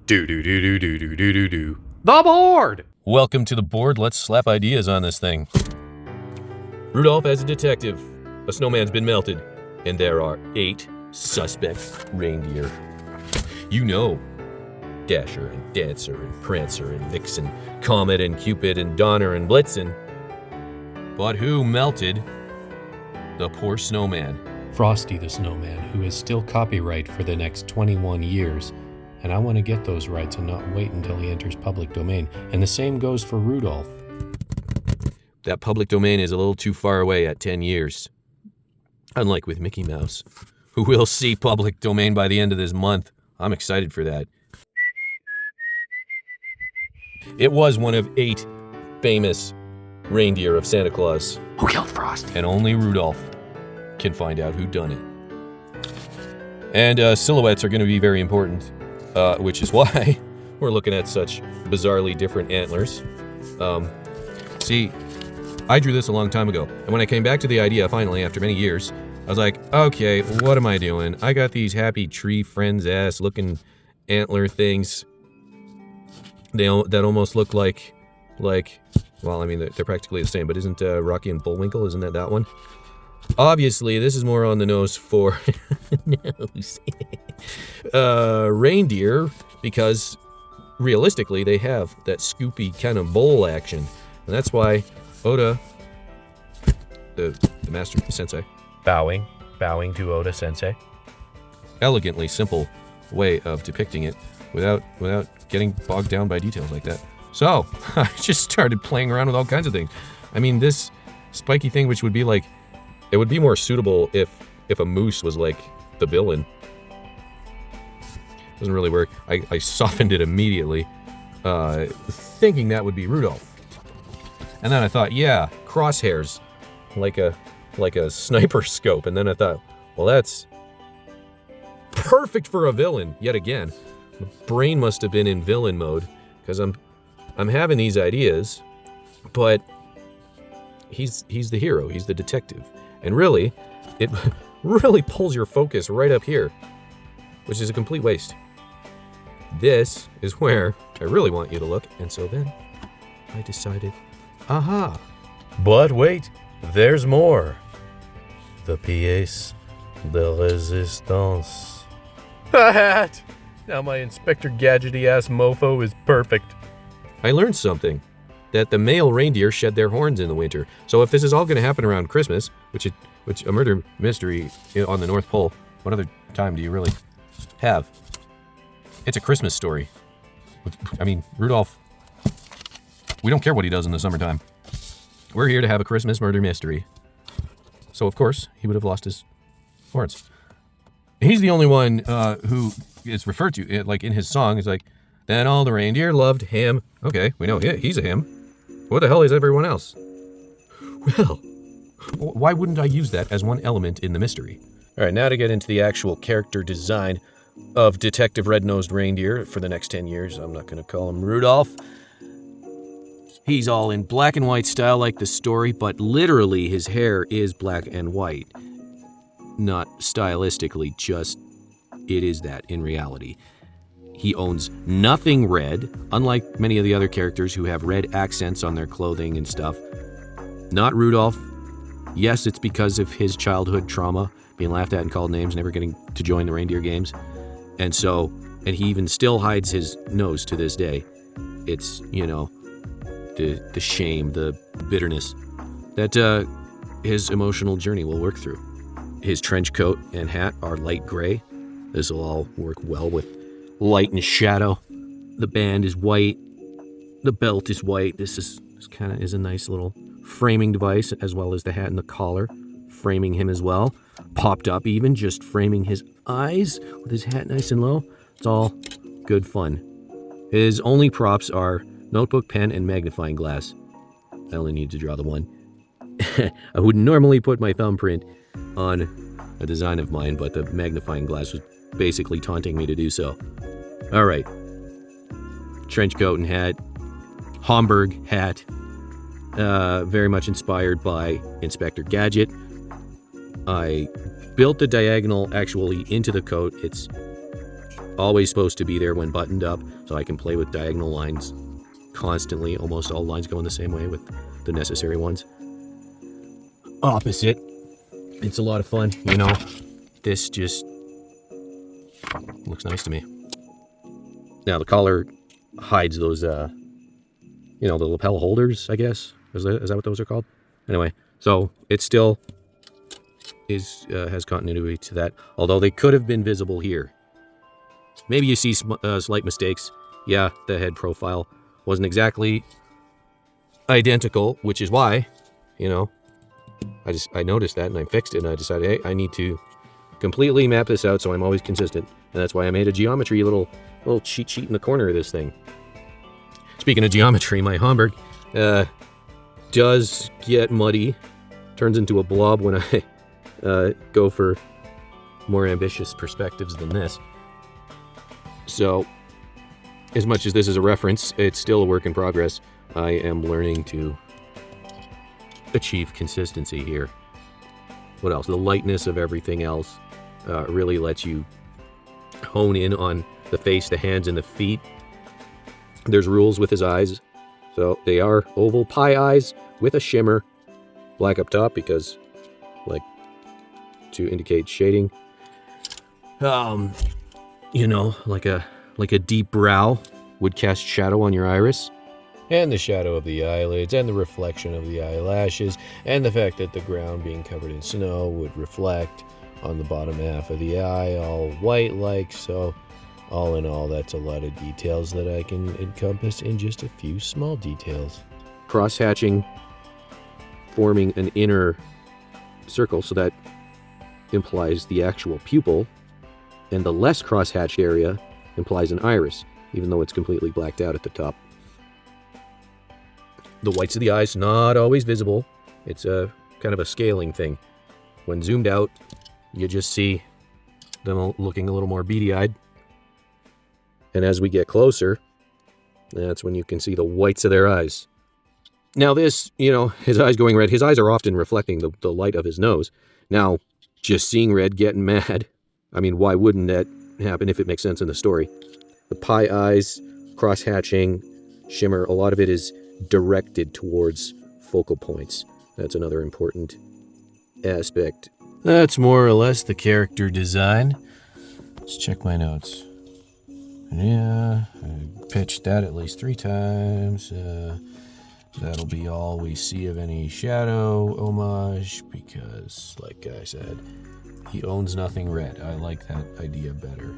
Do. The board! Welcome to the board. Let's slap ideas on this thing. Rudolph as a detective. A snowman's been melted, and there are 8 suspect reindeer. You know, Dasher and Dancer and Prancer and Vixen, Comet and Cupid and Donner and Blitzen. But who melted the poor snowman? Frosty the snowman, who is still copyright for the next 21 years. And I want to get those rights and not wait until he enters public domain. And the same goes for Rudolph. That public domain is a little too far away at 10 years. Unlike with Mickey Mouse, who will see public domain by the end of this month. I'm excited for that. It was one of 8 famous reindeer of Santa Claus. Who killed Frosty? And only Rudolph can find out who done it. And silhouettes are going to be very important, which is why we're looking at such bizarrely different antlers. See, I drew this a long time ago, and when I came back to the idea finally after many years, I was like, okay, what am I doing? I got these happy tree friends ass looking antler things. That almost look like, well, I mean, they're practically the same, but isn't Rocky and Bullwinkle, isn't that one? Obviously, this is more on the nose for reindeer, because realistically, they have that scoopy kind of bowl action. And that's why Oda, the master sensei, Bowing to Oda sensei. elegantly simple way of depicting it without getting bogged down by details like that. So, I just started playing around with all kinds of things. I mean, this spiky thing, which would be like, it would be more suitable if a moose was like the villain. Doesn't really work. I softened it immediately, thinking that would be Rudolph. And then I thought, yeah, crosshairs, like a sniper scope. And then I thought, well, that's perfect for a villain. Yet again, my brain must have been in villain mode, because I'm having these ideas, but he's the hero. He's the detective. And really, it really pulls your focus right up here, which is a complete waste. This is where I really want you to look. And so then I decided, aha. But wait, there's more. The pièce de résistance. A hat! Now my Inspector Gadgety-ass mofo is perfect. I learned something. That the male reindeer shed their horns in the winter. So if this is all going to happen around Christmas, which a murder mystery on the North Pole, what other time do you really have? It's a Christmas story. I mean, Rudolph, we don't care what he does in the summertime. We're here to have a Christmas murder mystery. So of course, he would have lost his horns. He's the only one who is referred to, like in his song, is like, then all the reindeer loved him. Okay, we know he's a him. What the hell is everyone else? Well, why wouldn't I use that as one element in the mystery? All right, now to get into the actual character design of Detective Red-Nosed Reindeer for the next 10 years. I'm not going to call him Rudolph. He's all in black and white style like the story, but literally his hair is black and white. Not stylistically, just it is that in reality. He owns nothing red, unlike many of the other characters who have red accents on their clothing and stuff. Not Rudolph. Yes, it's because of his childhood trauma, being laughed at and called names, never getting to join the reindeer games. And he even still hides his nose to this day. It's, the shame, the bitterness that his emotional journey will work through. His trench coat and hat are light gray. This will all work well with light and shadow. The band is white. The belt is white. This kind of is a nice little framing device, as well as the hat and the collar, framing him as well. Popped up even, just framing his eyes with his hat nice and low. It's all good fun. His only props are notebook, pen, and magnifying glass. I only need to draw the one. I wouldn't normally put my thumbprint on a design of mine, but the magnifying glass was basically taunting me to do so. All right. Trench coat and hat. Homburg hat. Very much inspired by Inspector Gadget. I built the diagonal actually into the coat. It's always supposed to be there when buttoned up, so I can play with diagonal lines constantly. Almost all lines go in the same way with the necessary ones opposite. It's a lot of fun, you know. This just looks nice to me. Now the collar hides those, you know, the lapel holders, I guess. Is that what those are called? Anyway, so it still has continuity to that, although they could have been visible here. Maybe you see slight mistakes. Yeah, the head profile wasn't exactly identical, which is why, you know, I noticed that and I fixed it and I decided, hey, I need to completely map this out so I'm always consistent. And that's why I made a geometry little cheat sheet in the corner of this thing. Speaking of geometry, my Hamburg does get muddy, turns into a blob when I go for more ambitious perspectives than this. So, as much as this is a reference, it's still a work in progress. I am learning to achieve consistency here. What else? The lightness of everything else really lets you hone in on the face, the hands, and the feet. There's rules with his eyes. So they are oval pie eyes with a shimmer. Black up top because, like, to indicate shading. You know, like a deep brow would cast shadow on your iris. And the shadow of the eyelids, and the reflection of the eyelashes, and the fact that the ground being covered in snow would reflect on the bottom half of the eye, all white-like. So all in all, that's a lot of details that I can encompass in just a few small details. Cross-hatching, forming an inner circle, so that implies the actual pupil, and the less cross-hatched area implies an iris, even though it's completely blacked out at the top. The whites of the eyes, not always visible. It's a kind of a scaling thing. When zoomed out, you just see them looking a little more beady-eyed. And as we get closer, that's when you can see the whites of their eyes. Now this, you know, his eyes going red, his eyes are often reflecting the light of his nose. Now, just seeing red, getting mad, I mean, why wouldn't that happen if it makes sense in the story? The pie eyes, cross-hatching, shimmer, a lot of it is directed towards focal points. That's another important aspect. That's more or less the character design. Let's check my notes. Yeah, I pitched that at least 3 times. That'll be all we see of any shadow homage because, like I said, he owns nothing red. I like that idea better.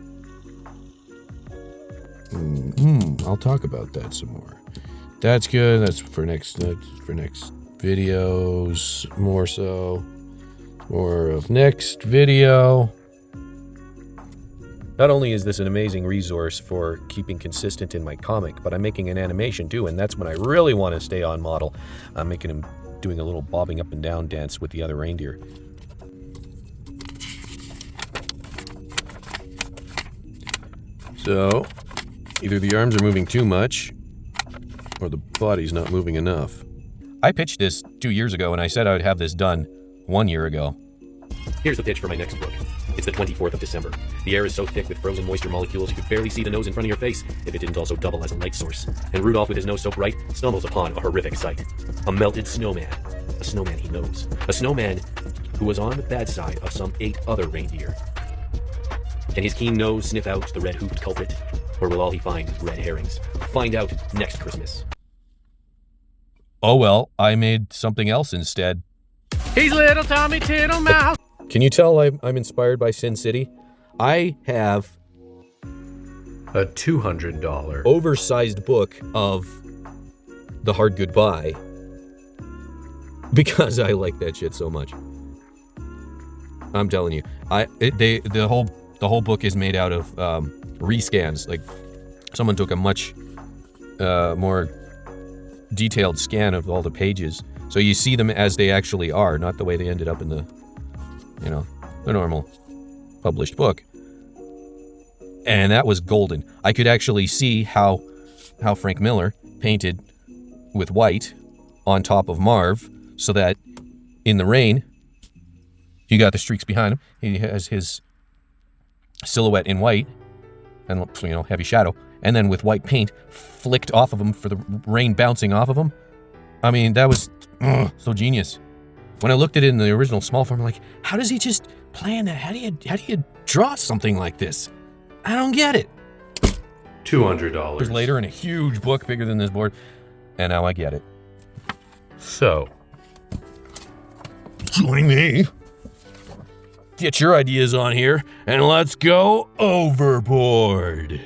I'll talk about that some more. That's good. That's for next videos. More of next video. Not only is this an amazing resource for keeping consistent in my comic, but I'm making an animation too, and that's when I really want to stay on model. I'm making him doing a little bobbing up and down dance with the other reindeer. So, either the arms are moving too much, or the body's not moving enough. I pitched this 2 years ago, and I said I would have this done 1 year ago. Here's the pitch for my next book. It's the 24th of December. The air is so thick with frozen moisture molecules you could barely see the nose in front of your face if it didn't also double as a light source. And Rudolph, with his nose so bright, stumbles upon a horrific sight. A melted snowman. A snowman he knows. A snowman who was on the bad side of some 8 other reindeer. Can his keen nose sniff out the red-hoofed culprit? Or will all he find is red herrings? Find out next Christmas. Oh well, I made something else instead. He's little Tommy Tittlemouse. Can you tell I'm inspired by Sin City? I have a $200 oversized book of The Hard Goodbye because I like that shit so much. I'm telling you, the whole book is made out of rescans. Like someone took a much more detailed scan of all the pages, so you see them as they actually are, not the way they ended up in the normal published book. And that was golden. I could actually see how Frank Miller painted with white on top of Marv, so that in the rain, you got the streaks behind him. He has his silhouette in white, and heavy shadow, and then with white paint flicked off of them for the rain bouncing off of them. I mean, that was so genius. When I looked at it in the original small form, I'm like, how does he just plan that? How do you draw something like this? I don't get it. $200. Years later in a huge book bigger than this board, and now I get it. So, join me. Get your ideas on here, and let's go overboard.